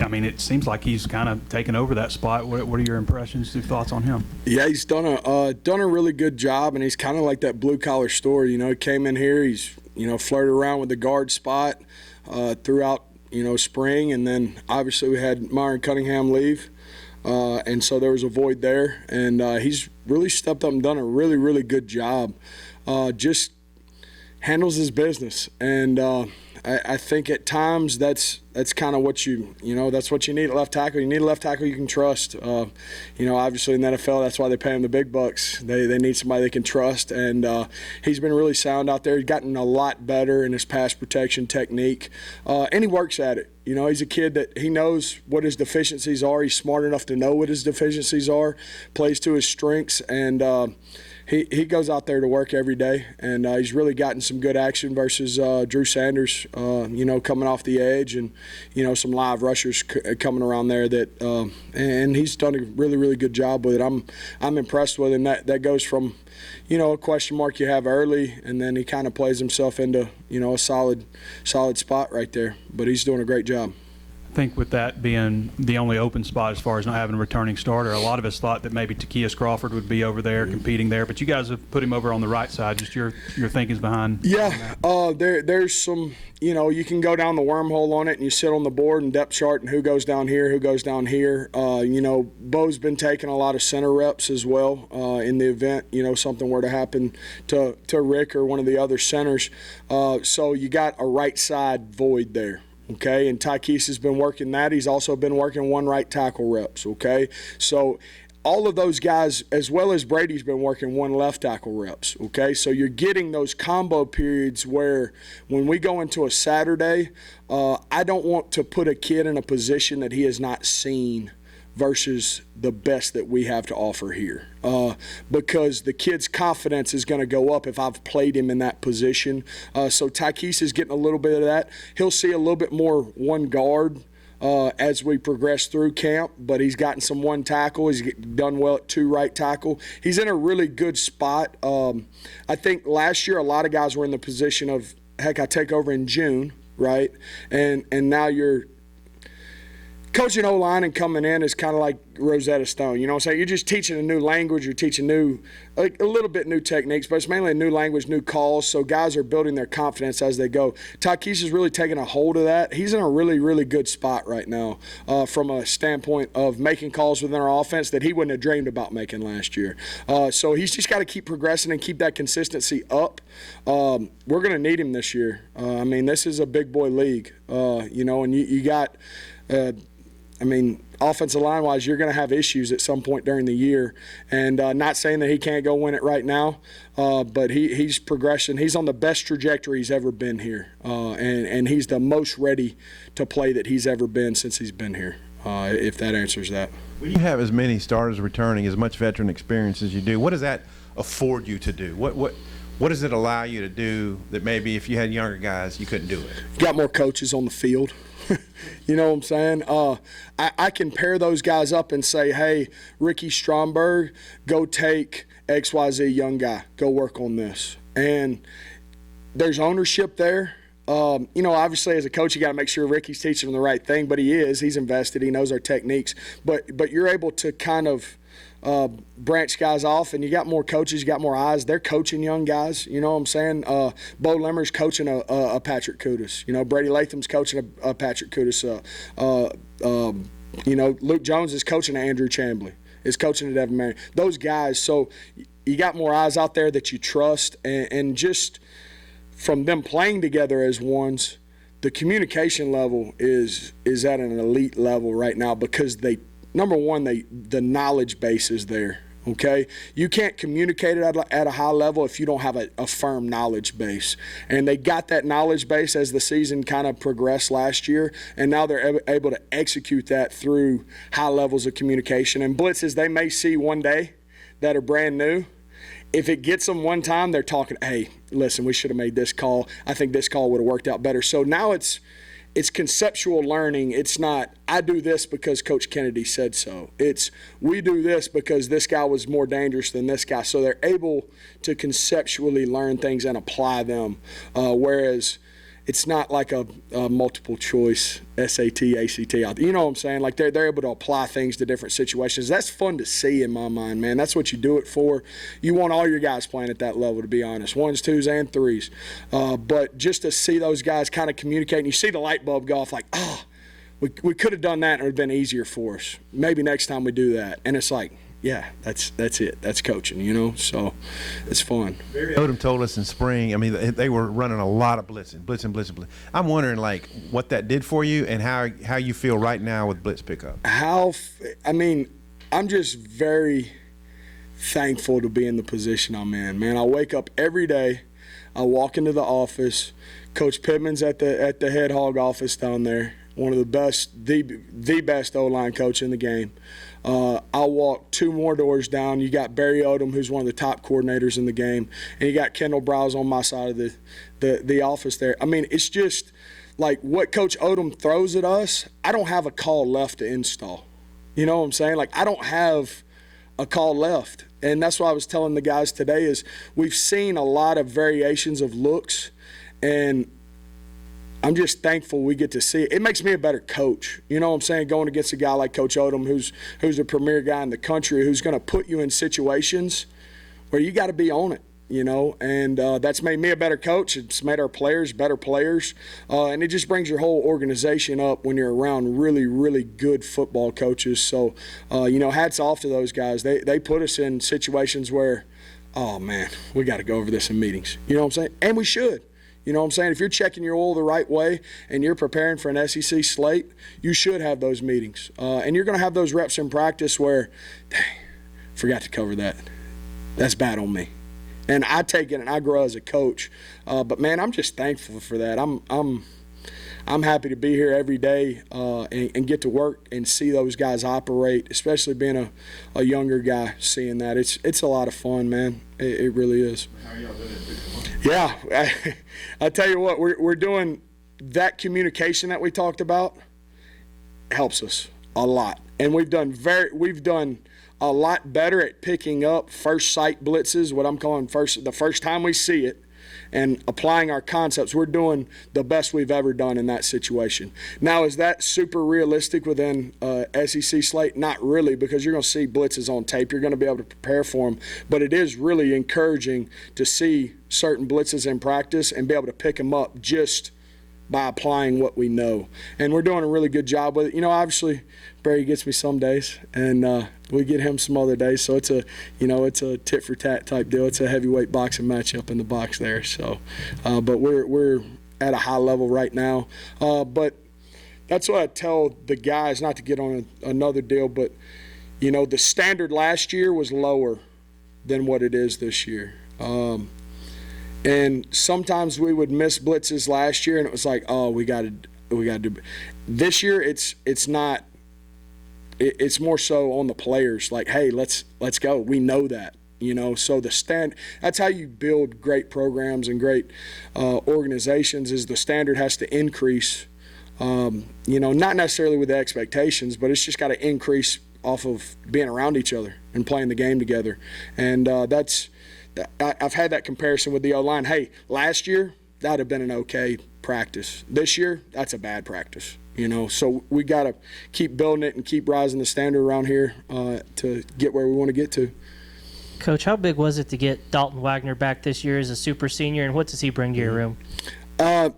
I mean, it seems like he's kind of taken over that spot. What are your impressions, your thoughts on him? Yeah, he's done a really good job, and he's kind of like that blue-collar story. He came in here, he's, flirted around with the guard spot throughout, spring, and then obviously we had Myron Cunningham leave. And so there was a void there, and he's really stepped up and done a really, really good job. Just handles his business, and I think at times that's kind of what that's what you need at left tackle. You need a left tackle you can trust. Obviously in the NFL, that's why they pay him the big bucks. They need somebody they can trust, and he's been really sound out there. He's gotten a lot better in his pass protection technique, and he works at it. He's a kid that he knows what his deficiencies are. He's smart enough to know what his deficiencies are, plays to his strengths, and he goes out there to work every day, and he's really gotten some good action versus Drew Sanders, coming off the edge, and some live rushers coming around there and he's done a really, really good job with it. I'm impressed with him. That goes from a question mark you have early, and then he kind of plays himself into a solid spot right there. But he's doing a great job. I think with that being the only open spot as far as not having a returning starter, a lot of us thought that maybe Takias Crawford would be over there competing there, but you guys have put him over on the right side. Just your thinkings behind. Yeah, there's some, you can go down the wormhole on it, and you sit on the board and depth chart and who goes down here, who goes down here. Bo's been taking a lot of center reps as well in the event, something were to happen to Rick or one of the other centers. So you got a right side void there. Okay, and Takias has been working that. He's also been working one right tackle reps, okay? So all of those guys, as well as Brady's been working one left tackle reps, okay? So you're getting those combo periods where when we go into a Saturday, I don't want to put a kid in a position that he has not seen versus the best that we have to offer here, because the kid's confidence is going to go up if I've played him in that position. So Takias is getting a little bit of that. He'll see a little bit more one guard as we progress through camp, but he's gotten some one tackle. He's done well at two right tackle. He's in a really good spot. I think last year a lot of guys were in the position of, heck, I take over in June, right? And now you're coaching O-line and coming in is kind of like Rosetta Stone. You know what I'm saying? You're just teaching a new language. You're teaching a little bit new techniques, but it's mainly a new language, new calls. So guys are building their confidence as they go. Takias is really taking a hold of that. He's in a really, really good spot right now from a standpoint of making calls within our offense that he wouldn't have dreamed about making last year. So he's just got to keep progressing and keep that consistency up. We're going to need him this year. This is a big boy league, and you got offensive line-wise, you're going to have issues at some point during the year. And not saying that he can't go win it right now, but he's progressing. He's on the best trajectory he's ever been here. And he's the most ready to play that he's ever been since he's been here, if that answers that. When you have as many starters returning, as much veteran experience as you do, what does that afford you to do? What does it allow you to do that maybe if you had younger guys, you couldn't do it? You got more coaches on the field. You know what I'm saying? I can pair those guys up and say, hey, Ricky Stromberg, go take XYZ young guy. Go work on this. And there's ownership there. Obviously as a coach, you got to make sure Ricky's teaching them the right thing, but he is. He's invested. He knows our techniques. But you're able to kind of branch guys off, and you got more coaches, you got more eyes. They're coaching young guys, you know what I'm saying? Bo Lemmer's coaching a Patrick Kudus. Brady Latham's coaching a Patrick Kudus. Luke Jones is coaching a Andrew Chambly, is coaching a Devin Marion. Those guys, so you got more eyes out there that you trust, and just from them playing together as ones, the communication level is at an elite level right now because number one, the knowledge base is there, okay? You can't communicate it at a high level if you don't have a firm knowledge base. And they got that knowledge base as the season kind of progressed last year, and now they're able to execute that through high levels of communication. And blitzes they may see one day that are brand new. If it gets them one time, they're talking, hey, listen, we should have made this call. I think this call would have worked out better. So now it's conceptual learning. It's not, I do this because Coach Kennedy said so. It's, we do this because this guy was more dangerous than this guy. So they're able to conceptually learn things and apply them. Whereas it's not like a multiple choice SAT, ACT. You know what I'm saying? Like they're able to apply things to different situations. That's fun to see in my mind, man. That's what you do it for. You want all your guys playing at that level, to be honest, 1s, 2s, and 3s. But just to see those guys kind of communicate, and you see the light bulb go off, like, oh, we could have done that and it would have been easier for us. Maybe next time we do that. And it's like, yeah, that's it. That's coaching, you know. So it's fun. Odom told us in spring. I mean, they were running a lot of blitzing. I'm wondering, like, what that did for you and how you feel right now with blitz pickup. I'm just very thankful to be in the position I'm in, man. I wake up every day. I walk into the office. Coach Pittman's at the head hog office down there. One of the best, the best O-line coach in the game. I'll walk 2 more doors down. You got Barry Odom, who's one of the top coordinators in the game, and you got Kendall Browse on my side of the office there. I mean, it's just like what Coach Odom throws at us, I don't have a call left to install. You know what I'm saying? Like, I don't have a call left. And that's what I was telling the guys today is we've seen a lot of variations of looks, and I'm just thankful we get to see it. It makes me a better coach. You know what I'm saying? Going against a guy like Coach Odom, who's a premier guy in the country, who's going to put you in situations where you got to be on it, you know. And that's made me a better coach. It's made our players better players. And it just brings your whole organization up when you're around really, really good football coaches. So, you know, hats off to those guys. They put us in situations where, oh, man, we got to go over this in meetings. You know what I'm saying? And we should. You know what I'm saying? If you're checking your oil the right way and you're preparing for an SEC slate, you should have those meetings. And you're going to have those reps in practice where, dang, forgot to cover that. That's bad on me. And I take it and I grow as a coach. But, man, I'm just thankful for that. I'm happy to be here every day and get to work and see those guys operate, especially being a younger guy, seeing that. It's a lot of fun, man. It really is. How are y'all doing it? Yeah, I tell you what, we're doing that communication that we talked about helps us a lot, and we've done a lot better at picking up first sight blitzes, what I'm calling the first time we see it, and applying our concepts. We're doing the best we've ever done in that situation. Now, is that super realistic within SEC slate? Not really, because you're going to see blitzes on tape. You're going to be able to prepare for them. But it is really encouraging to see certain blitzes in practice and be able to pick them up just by applying what we know. And we're doing a really good job with it. You know, obviously, Barry gets me some days, and we get him some other days. So it's a tit for tat type deal. It's a heavyweight boxing matchup in the box there. So, but we're at a high level right now. But that's what I tell the guys, not to get on another deal, but you know, the standard last year was lower than what it is this year. And sometimes we would miss blitzes last year, and it was like, oh, we got to do. This year, it's not. It's more so on the players. Like, hey, let's go. We know that, you know. So that's how you build great programs and great organizations. Is the standard has to increase. You know, not necessarily with the expectations, but it's just got to increase off of being around each other and playing the game together. And I've had that comparison with the O-line. Hey, last year, that would have been an okay practice. This year, that's a bad practice, you know. So we got to keep building it and keep rising the standard around here to get where we want to get to. Coach, how big was it to get Dalton Wagner back this year as a super senior, and what does he bring to your room?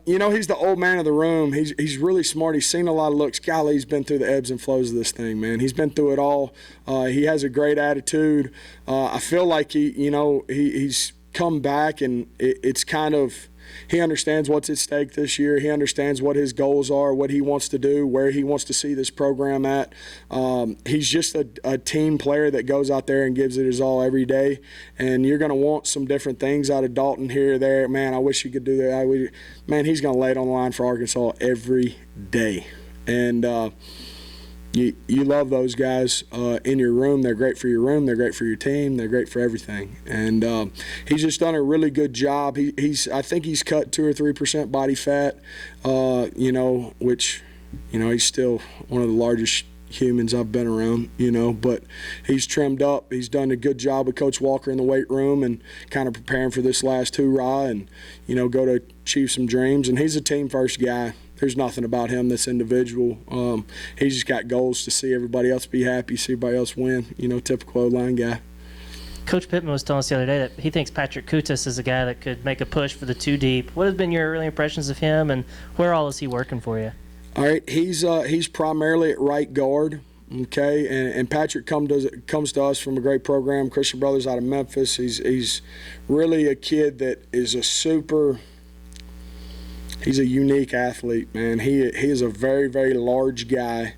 You know, he's the old man of the room. He's really smart. He's seen a lot of looks. Golly, he's been through the ebbs and flows of this thing, man. He's been through it all. He has a great attitude. I feel like he's come back, and it's kind of he understands what's at stake this year. He understands what his goals are, what he wants to do, where he wants to see this program at. He's just a team player that goes out there and gives it his all every day. And you're going to want some different things out of Dalton here or there. Man, I wish he could do that. Man, he's going to lay it on the line for Arkansas every day. And you love those guys in your room. They're great for your room. They're great for your team. They're great for everything. And he's just done a really good job. I think he's cut 2 or 3% body fat, you know, which, you know, he's still one of the largest humans I've been around, but he's trimmed up. He's done a good job with Coach Walker in the weight room and kind of preparing for this last hoorah and, go to achieve some dreams. And he's a team-first guy. There's nothing about him that's individual. He's just got goals to see everybody else be happy, see everybody else win, typical O-line guy. Coach Pittman was telling us the other day that he thinks Patrick Kutas is a guy that could make a push for the 2 deep. What have been your early impressions of him, and where all is he working for you? All right, he's primarily at right guard, okay, and Patrick comes to us from a great program, Christian Brothers out of Memphis. He's really a kid that is he's a unique athlete, man. He is a very, very large guy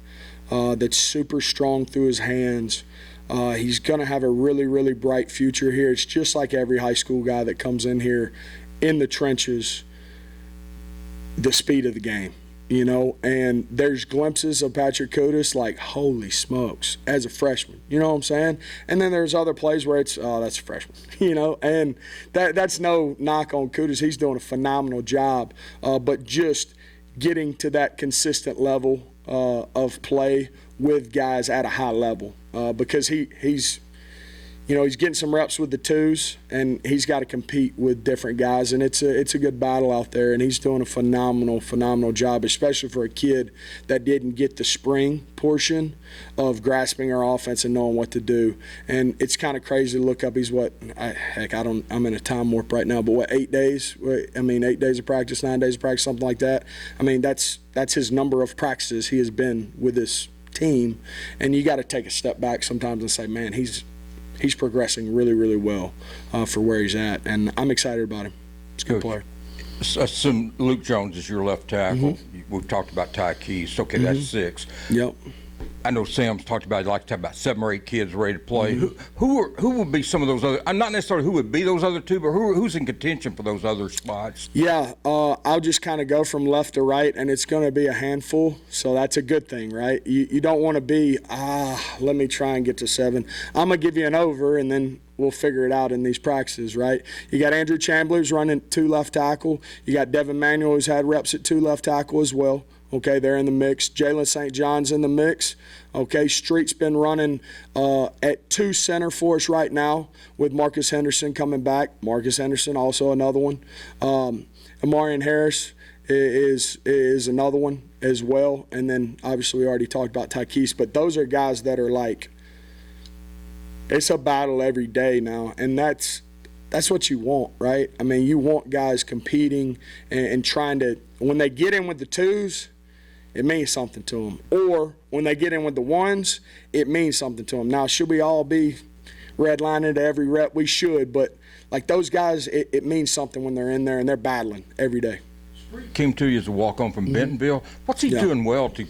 that's super strong through his hands. He's going to have a really, really bright future here. It's just like every high school guy that comes in here in the trenches, the speed of the game, and there's glimpses of Patrick Kutas like, holy smokes, as a freshman, you know what I'm saying? And then there's other plays where it's, oh, that's a freshman, and that's no knock on Kutas. He's doing a phenomenal job, but just getting to that consistent level of play with guys at a high level. Because he's getting some reps with the 2s, and he's got to compete with different guys, and it's a good battle out there, and he's doing a phenomenal job, especially for a kid that didn't get the spring portion of grasping our offense and knowing what to do. And it's kind of crazy to look up. He's I'm in a time warp right now, but 8 days? 8 days of practice, 9 days of practice, something like that. That's his number of practices he has been with this team, and you got to take a step back sometimes and say, man, he's progressing really, really well for where he's at, and I'm excited about him. He's a good player. Assume Luke Jones is your left tackle. We've talked about Ty Keys. Okay, that's 6. Yep. I know Sam's talked about, like to have about 7 or 8 kids ready to play. Who would be some of those other? I'm not necessarily who would be those other 2, but who's in contention for those other spots? Yeah, I'll just kind of go from left to right, and it's going to be a handful. So that's a good thing, right? You don't want to be let me try and get to 7. I'm gonna give you an over, and then we'll figure it out in these practices, right? You got Andrew Chandler's running 2 left tackle. You got Devin Manuel, who's had reps at 2 left tackle as well. Okay, they're in the mix. Jalen St. John's in the mix. Okay, Street's been running at 2 center for us right now with Marcus Henderson coming back. Marcus Henderson, also another one. Amarian Harris is another one as well. And then, obviously, we already talked about Tykees. But those are guys that are like, it's a battle every day now. And that's what you want, right? You want guys competing and trying to, when they get in with the 2s, it means something to them. Or when they get in with the 1s, it means something to them. Now, should we all be redlining to every rep? We should, but like those guys, it means something when they're in there and they're battling every day. Came to you as a walk-on from Bentonville. What's he doing well to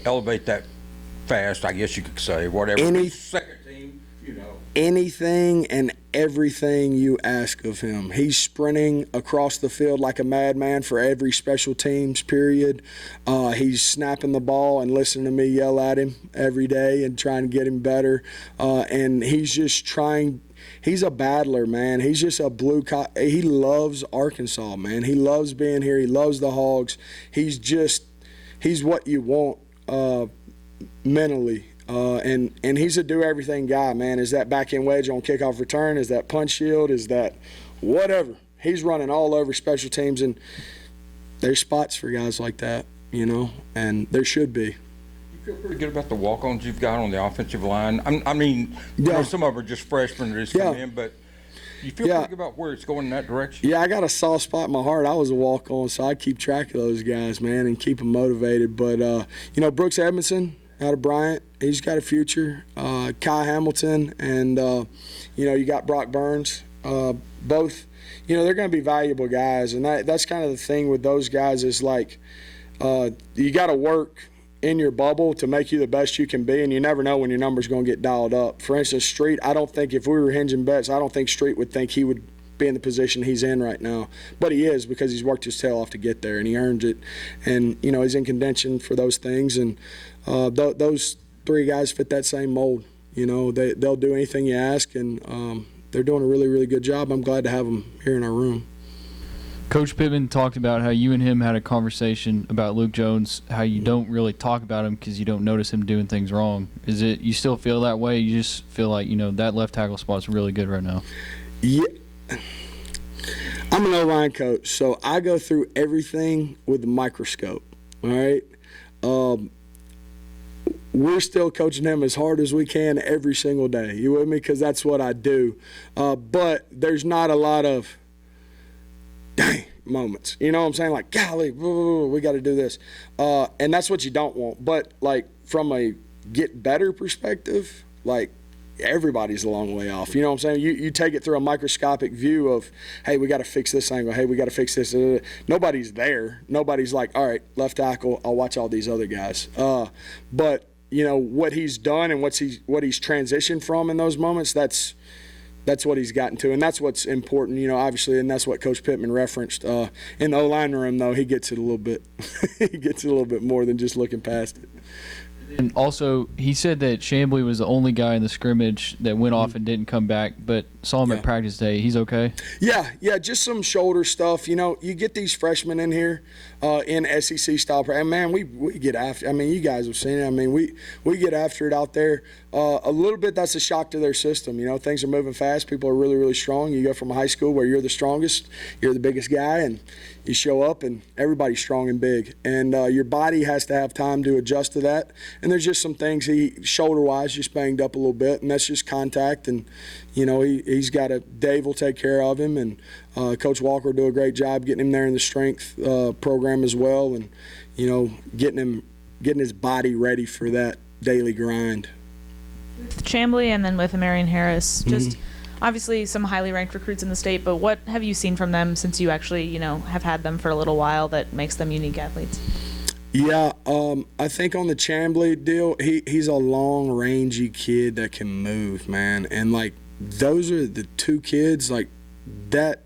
elevate that fast, I guess you could say, whatever. Second team, Anything and everything you ask of him. He's sprinting across the field like a madman for every special teams period. He's snapping the ball and listening to me yell at him every day and trying to get him better. And he's just trying. He's a battler, man. He's just a he loves Arkansas, man. He loves being here. He loves the Hogs. He's what you want mentally. And he's a do-everything guy, man. Is that back-end wedge on kickoff return? Is that punch shield? Is that whatever? He's running all over special teams, and there's spots for guys like that, and there should be. You feel pretty good about the walk-ons you've got on the offensive line? I know some of them are just freshmen that just come in, but you feel pretty good about where it's going in that direction? Yeah, I got a soft spot in my heart. I was a walk-on, so I keep track of those guys, man, and keep them motivated. But, Brooks Edmondson out of Bryant, he's got a future. Kai Hamilton and, you got Brock Burns. Both, they're going to be valuable guys. And that's kind of the thing with those guys is like you got to work in your bubble to make you the best you can be, and you never know when your number's going to get dialed up. For instance, Street, I don't think if we were hinging bets, I don't think Street would think he would be in the position he's in right now. But he is, because he's worked his tail off to get there, and he earned it. And, he's in contention for those things. And those 3 guys fit that same mold. They'll do anything you ask, and they're doing a really, really good job. I'm glad to have them here in our room. Coach Pittman talked about how you and him had a conversation about Luke Jones, how you don't really talk about him because you don't notice him doing things wrong. Is it you still feel that way? You just feel like, that left tackle spot's really good right now? Yeah. I'm an O-line coach, so I go through everything with a microscope, all right? We're still coaching him as hard as we can every single day. You with me? Because that's what I do. But there's not a lot of, dang, moments. You know what I'm saying? Like, golly, we got to do this. And that's what you don't want. But, like, from a get better perspective, like, everybody's a long way off. You know what I'm saying? You take it through a microscopic view of, hey, we got to fix this angle. Hey, we got to fix this. Nobody's there. Nobody's like, all right, left tackle, I'll watch all these other guys. But, what he's done and what he's transitioned from in those moments, that's what he's gotten to, and that's what's important, obviously, and that's what Coach Pittman referenced. In the O-line room, though, he gets it a little bit. He gets it a little bit more than just looking past it. And also, he said that Chambly was the only guy in the scrimmage that went off and didn't come back, but saw him at practice day. He's okay? Yeah, just some shoulder stuff. You get these freshmen in here in SEC style. And, man, we get after it. I mean, you guys have seen it. I mean, we get after it out there. A little bit, that's a shock to their system. Things are moving fast. People are really, really strong. You go from a high school where you're the strongest, you're the biggest guy, and you show up and everybody's strong and big. And your body has to have time to adjust to that. And there's just some things shoulder-wise, just banged up a little bit, and that's just contact. And, he's got Dave will take care of him, and Coach Walker will do a great job getting him there in the strength program as well, and, getting his body ready for that daily grind. With Chambly and then with Marion Harris, just obviously some highly ranked recruits in the state, but what have you seen from them since you actually, have had them for a little while that makes them unique athletes? Yeah, I think on the Chambly deal, he's a long, rangy kid that can move, man. And, like, those are the two kids, like, that's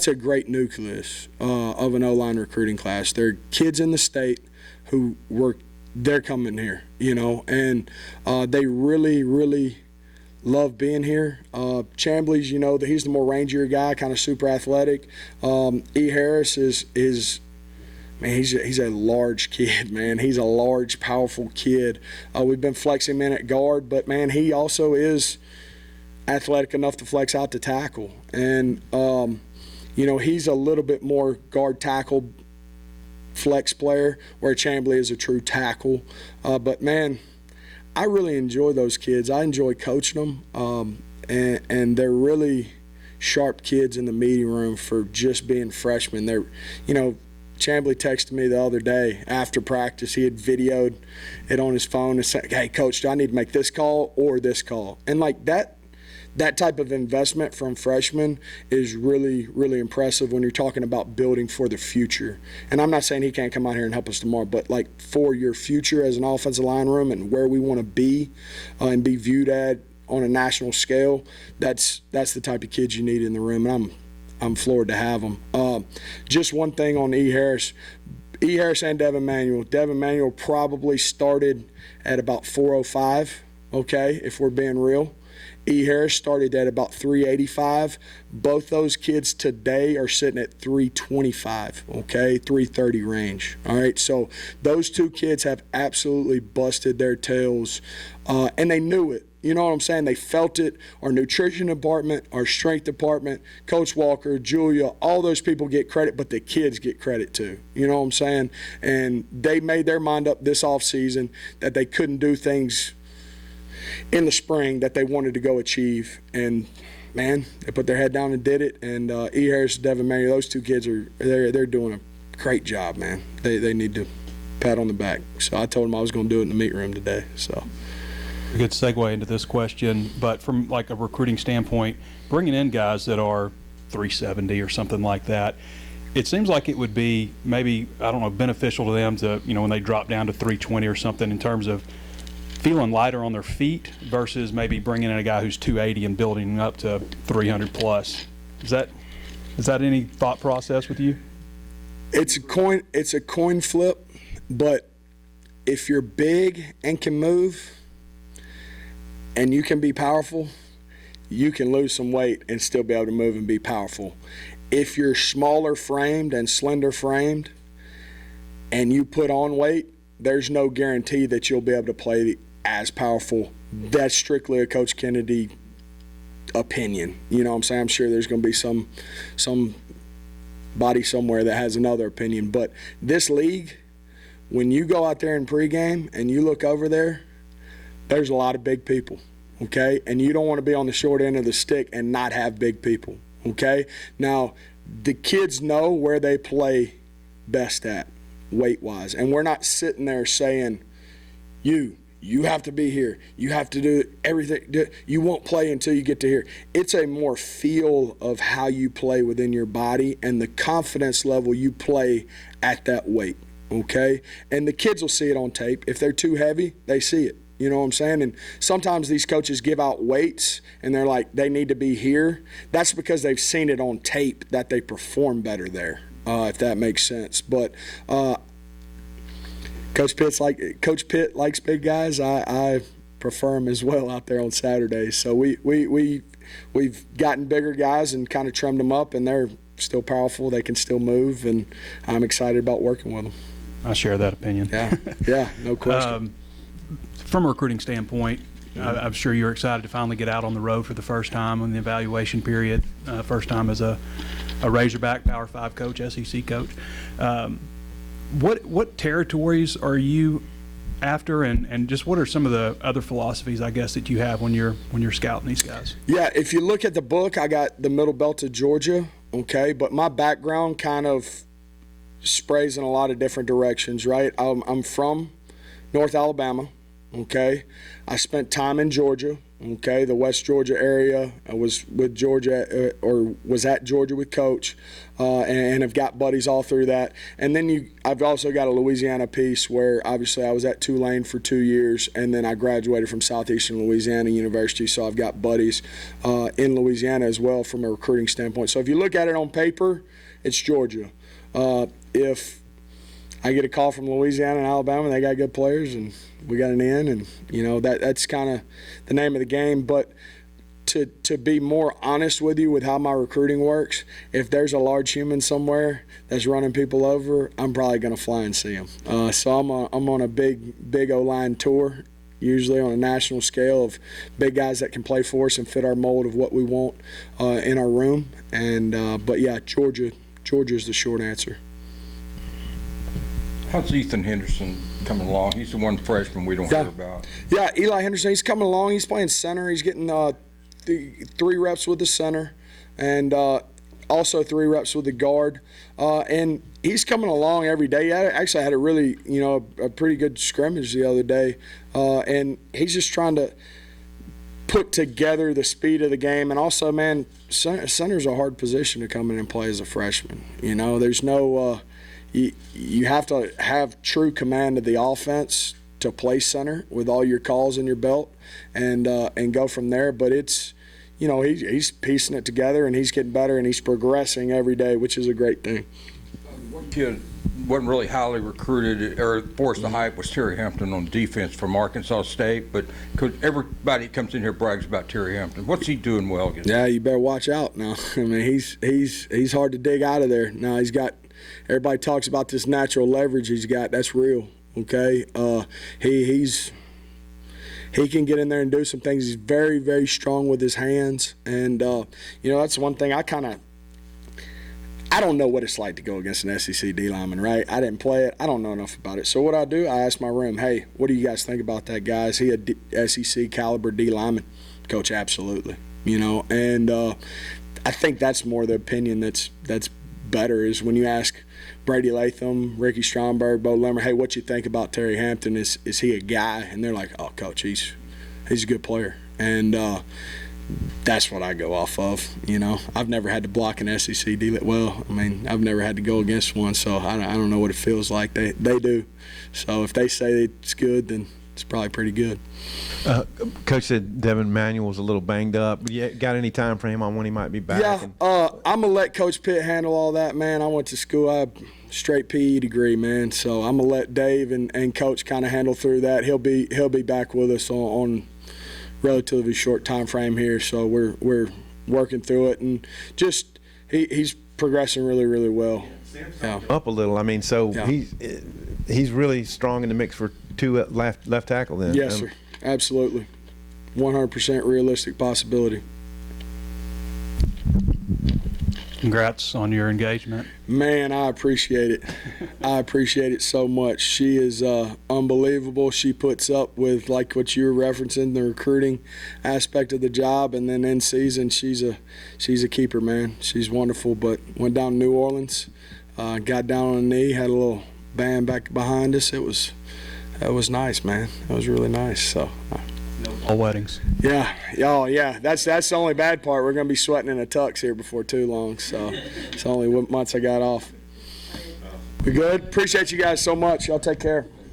a great nucleus of an O-line recruiting class. They're kids in the state who they're coming here, and they really, really love being here. Chambly's, he's the more rangier guy, kind of super athletic. E. Harris is man, he's a large kid, man. He's a large, powerful kid. We've been flexing him in at guard, but, man, he also is athletic enough to flex out to tackle. And, he's a little bit more guard tackle flex player, where Chambly is a true tackle. But, man, I really enjoy those kids. I enjoy coaching them, and they're really sharp kids in the meeting room for just being freshmen. They're, Chambly texted me the other day after practice. He had videoed it on his phone and said, hey, Coach, do I need to make this call or this call? And, like, that type of investment from freshmen is really, really impressive when you're talking about building for the future. And I'm not saying he can't come out here and help us tomorrow, but, like, for your future as an offensive line room and where we want to be and be viewed at on a national scale, that's the type of kids you need in the room. And I'm floored to have them. Just one thing on E. Harris. E. Harris and Devin Manuel. Devin Manuel probably started at about 405, okay, if we're being real. E. Harris started at about 385. Both those kids today are sitting at 325, okay, 330 range. All right, so those two kids have absolutely busted their tails, and they knew it. You know what I'm saying? They felt it. Our nutrition department, our strength department, Coach Walker, Julia, all those people get credit, but the kids get credit too. You know what I'm saying? And they made their mind up this offseason that they couldn't do things in the spring that they wanted to go achieve. And, man, they put their head down and did it. And E. Harris and Devin Manuel, those two kids they're doing a great job, man. They need to pat on the back. So I told them I was going to do it in the meet room today. So. A good segue into this question, but from like a recruiting standpoint, bringing in guys that are 370 or something like that, it seems like it would be maybe, I don't know, beneficial to them to, when they drop down to 320 or something in terms of feeling lighter on their feet versus maybe bringing in a guy who's 280 and building up to 300 plus. Is that any thought process with you? It's a coin flip, but if you're big and can move and you can be powerful, you can lose some weight and still be able to move and be powerful. if you're smaller framed and slender framed and you put on weight, there's no guarantee that you'll be able to play as powerful. That's strictly a Coach Kennedy opinion. You know what I'm saying? I'm sure there's going to be some body somewhere that has another opinion. But this league, when you go out there in pregame and you look over there, there's a lot of big people, okay? And you don't want to be on the short end of the stick and not have big people, okay? Now, the kids know where they play best at, weight-wise. And we're not sitting there saying, you have to be here. You have to do everything. You won't play until you get to here. It's a more feel of how you play within your body and the confidence level you play at that weight, okay? And the kids will see it on tape. If they're too heavy, they see it. You know what I'm saying? And sometimes these coaches give out weights and they're like, they need to be here. That's because they've seen it on tape that they perform better there, if that makes sense. But Coach Pitt likes big guys. I prefer him as well out there on Saturdays. So we've gotten bigger guys and kind of trimmed them up, and they're still powerful. They can still move, and I'm excited about working with them. I share that opinion. Yeah, no question. From a recruiting standpoint, I'm sure you're excited to finally get out on the road for the first time in the evaluation period, first time as a Razorback Power 5 coach, SEC coach. What territories are you after, and just what are some of the other philosophies, I guess, that you have when you're scouting these guys? Yeah, if you look at the book, I got the middle belt of Georgia, okay, but my background kind of sprays in a lot of different directions, right? I'm from North Alabama, okay? I spent time in Georgia, okay, the West Georgia area. I was with Georgia, or was at Georgia with Coach, and have got buddies all through that. And then I've also got a Louisiana piece where obviously I was at Tulane for 2 years, and then I graduated from Southeastern Louisiana University, so I've got buddies in Louisiana as well from a recruiting standpoint. So if you look at it on paper, it's Georgia. If I get a call from Louisiana and Alabama, and they got good players, and we got an in, and that's kind of the name of the game. But to be more honest with you with how my recruiting works, if there's a large human somewhere that's running people over, I'm probably going to fly and see them. So I'm on a big O-line tour, usually on a national scale, of big guys that can play for us and fit our mold of what we want in our room. And but yeah, Georgia's the short answer. How's Ethan Henderson coming along? He's the one freshman we don't hear about. Yeah, Eli Henderson, he's coming along. He's playing center. He's getting 3 reps with the center, and also 3 reps with the guard. And he's coming along every day. I actually had a really, a pretty good scrimmage the other day. And he's just trying to put together the speed of the game. And also, man, center's a hard position to come in and play as a freshman. There's no you have to have true command of the offense to play center with all your calls in your belt, and go from there. But it's, he's piecing it together, and he's getting better, and he's progressing every day, which is a great thing. One kid wasn't really highly recruited or forced the hype was Terry Hampton on defense from Arkansas State, but everybody that comes in here brags about Terry Hampton. What's he doing well against? Yeah, you better watch out now. I mean, he's hard to dig out of there. Now he's got. Everybody talks about this natural leverage he's got. That's real, okay? He can get in there and do some things. He's very, very strong with his hands. And, that's one thing I don't know what it's like to go against an SEC D lineman, right? I didn't play it. I don't know enough about it. So what I do, I ask my room, hey, what do you guys think about that guy? Is he a SEC caliber D lineman? Coach, absolutely. And I think that's more the opinion that's better, is when you ask Brady Latham, Ricky Stromberg, Bo Lemmer, hey, what you think about Terry Hampton? Is he a guy? And they're like, oh, Coach, he's a good player. And that's what I go off of. I've never had to block an SEC deal. Well, I mean, I've never had to go against one, so I don't know what it feels like. They do. So if they say it's good, then it's probably pretty good. Coach said Devin Manuel's a little banged up. You got any time for him on when he might be back? Yeah, I'm going to let Coach Pitt handle all that, man. I went to school. I have a straight PE degree, man. So I'm going to let Dave and Coach kind of handle through that. He'll be back with us on relatively short time frame here. So we're working through it. And just he's progressing really, really well. Yeah. Up a little. I mean, so Yeah. he's really strong in the mix for two left tackle then. Yes, sir. Absolutely. 100% realistic possibility. Congrats on your engagement. Man, I appreciate it. I appreciate it so much. She is unbelievable. She puts up with, like what you were referencing, the recruiting aspect of the job, and then in season, she's a keeper, man. She's wonderful. But went down to New Orleans, got down on a knee, had a little band back behind us. That was nice, man. That was really nice. So. All weddings. Yeah, yeah. That's the only bad part. We're gonna be sweating in a tux here before too long. So it's only what months I got off. We good? Appreciate you guys so much. Y'all take care.